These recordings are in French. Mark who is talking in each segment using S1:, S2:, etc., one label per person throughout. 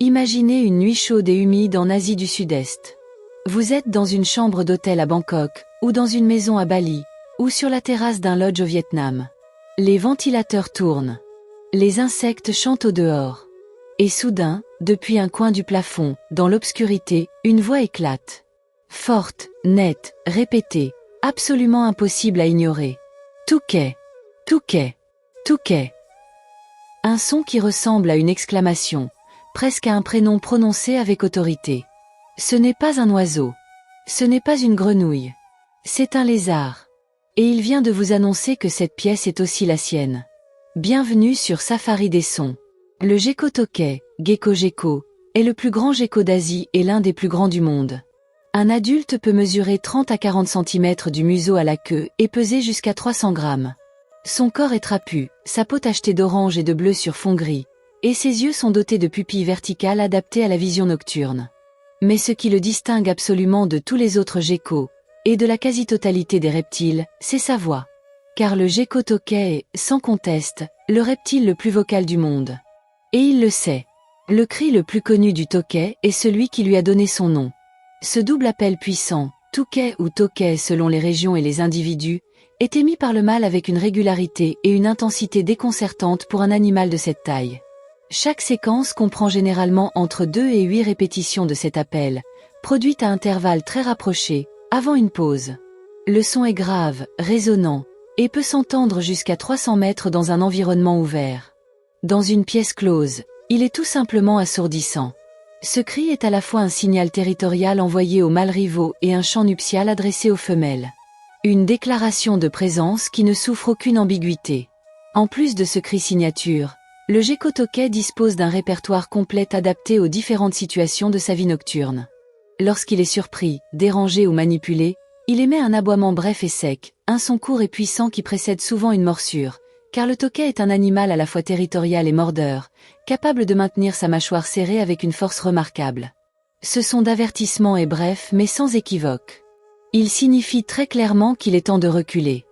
S1: Imaginez une nuit chaude et humide en Asie du Sud-Est. Vous êtes dans une chambre d'hôtel à Bangkok, ou dans une maison à Bali, ou sur la terrasse d'un lodge au Vietnam. Les ventilateurs tournent. Les insectes chantent au dehors. Et soudain, depuis un coin du plafond, dans l'obscurité, une voix éclate. Forte, nette, répétée, absolument impossible à ignorer. Touquet, Touquet, Touquet. Un son qui ressemble à une exclamation, presque à un prénom prononcé avec autorité. Ce n'est pas un oiseau. Ce n'est pas une grenouille. C'est un lézard. Et il vient de vous annoncer que cette pièce est aussi la sienne. Bienvenue sur Safari des Sons. Le gecko Touquet, Gecko Gecko, est le plus grand gecko d'Asie et l'un des plus grands du monde. Un adulte peut mesurer 30 à 40 cm du museau à la queue et peser jusqu'à 300 grammes. Son corps est trapu, sa peau tachetée d'orange et de bleu sur fond gris, et ses yeux sont dotés de pupilles verticales adaptées à la vision nocturne. Mais ce qui le distingue absolument de tous les autres geckos, et de la quasi-totalité des reptiles, c'est sa voix. Car le gecko Touquet est, sans conteste, le reptile le plus vocal du monde. Et il le sait. Le cri le plus connu du Touquet est celui qui lui a donné son nom. Ce double appel puissant, Touquet ou Toquet selon les régions et les individus, est émis par le mâle avec une régularité et une intensité déconcertantes pour un animal de cette taille. Chaque séquence comprend généralement entre 2 et 8 répétitions de cet appel, produites à intervalles très rapprochés, avant une pause. Le son est grave, résonnant, et peut s'entendre jusqu'à 300 mètres dans un environnement ouvert. Dans une pièce close, il est tout simplement assourdissant. Ce cri est à la fois un signal territorial envoyé aux mâles rivaux et un chant nuptial adressé aux femelles. Une déclaration de présence qui ne souffre aucune ambiguïté. En plus de ce cri signature, le gecko Touquet dispose d'un répertoire complet adapté aux différentes situations de sa vie nocturne. Lorsqu'il est surpris, dérangé ou manipulé, il émet un aboiement bref et sec, un son court et puissant qui précède souvent une morsure, car le Touquet est un animal à la fois territorial et mordeur, capable de maintenir sa mâchoire serrée avec une force remarquable. Ce son d'avertissement est bref mais sans équivoque. Il signifie très clairement qu'il est temps de reculer.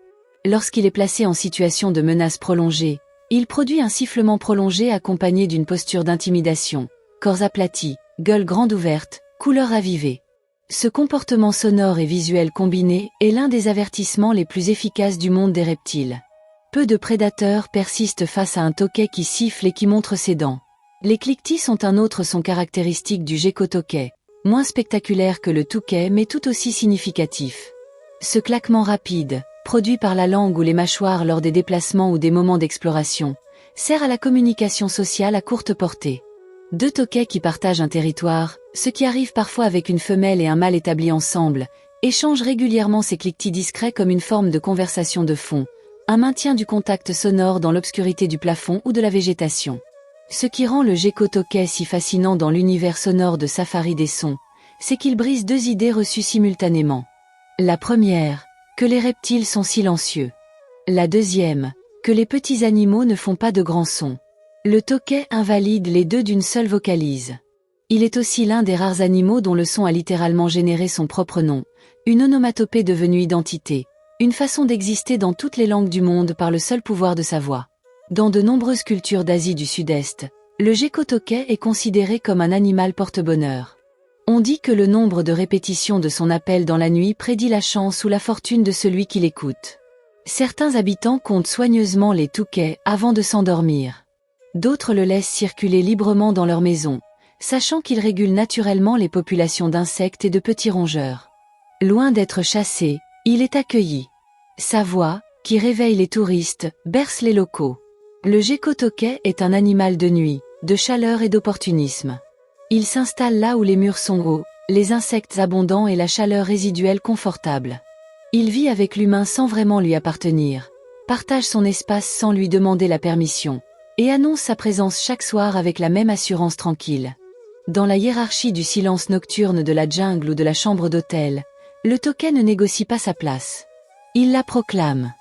S1: Lorsqu'il est placé en situation de menace prolongée, il produit un sifflement prolongé accompagné d'une posture d'intimidation, corps aplatis, gueule grande ouverte, couleur ravivée. Ce comportement sonore et visuel combiné est l'un des avertissements les plus efficaces du monde des reptiles. Peu de prédateurs persistent face à un Touquet qui siffle et qui montre ses dents. Les cliquetis sont un autre son caractéristique du gecko Touquet, moins spectaculaire que le Touquet mais tout aussi significatif. Ce claquement rapide, produit par la langue ou les mâchoires lors des déplacements ou des moments d'exploration, sert à la communication sociale à courte portée. Deux Touquets qui partagent un territoire, ce qui arrive parfois avec une femelle et un mâle établis ensemble, échangent régulièrement ces cliquetis discrets comme une forme de conversation de fond, un maintien du contact sonore dans l'obscurité du plafond ou de la végétation. Ce qui rend le gecko Touquet si fascinant dans l'univers sonore de Safari des Sons, c'est qu'il brise deux idées reçues simultanément. La première, que les reptiles sont silencieux. La deuxième, que les petits animaux ne font pas de grands sons. Le Touquet invalide les deux d'une seule vocalise. Il est aussi l'un des rares animaux dont le son a littéralement généré son propre nom, une onomatopée devenue identité, une façon d'exister dans toutes les langues du monde par le seul pouvoir de sa voix. Dans de nombreuses cultures d'Asie du Sud-Est, le gecko Touquet est considéré comme un animal porte-bonheur. On dit que le nombre de répétitions de son appel dans la nuit prédit la chance ou la fortune de celui qui l'écoute. Certains habitants comptent soigneusement les Touquets avant de s'endormir. D'autres le laissent circuler librement dans leur maison, sachant qu'il régule naturellement les populations d'insectes et de petits rongeurs. Loin d'être chassé, il est accueilli. Sa voix, qui réveille les touristes, berce les locaux. Le gecko Touquet est un animal de nuit, de chaleur et d'opportunisme. Il s'installe là où les murs sont hauts, les insectes abondants et la chaleur résiduelle confortable. Il vit avec l'humain sans vraiment lui appartenir, partage son espace sans lui demander la permission, et annonce sa présence chaque soir avec la même assurance tranquille. Dans la hiérarchie du silence nocturne de la jungle ou de la chambre d'hôtel, le Touquet ne négocie pas sa place. Il la proclame.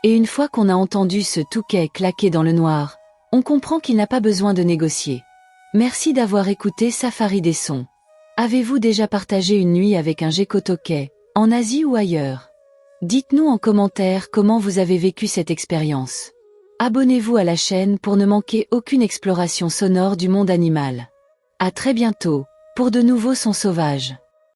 S1: Et une fois qu'on a entendu ce Touquet claquer dans le noir, on comprend qu'il n'a pas besoin de négocier. Merci d'avoir écouté Safari des Sons. Avez-vous déjà partagé une nuit avec un gecko Touquet, en Asie ou ailleurs? Dites-nous en commentaire comment vous avez vécu cette expérience. Abonnez-vous à la chaîne pour ne manquer aucune exploration sonore du monde animal. À très bientôt, pour de nouveaux sons sauvages.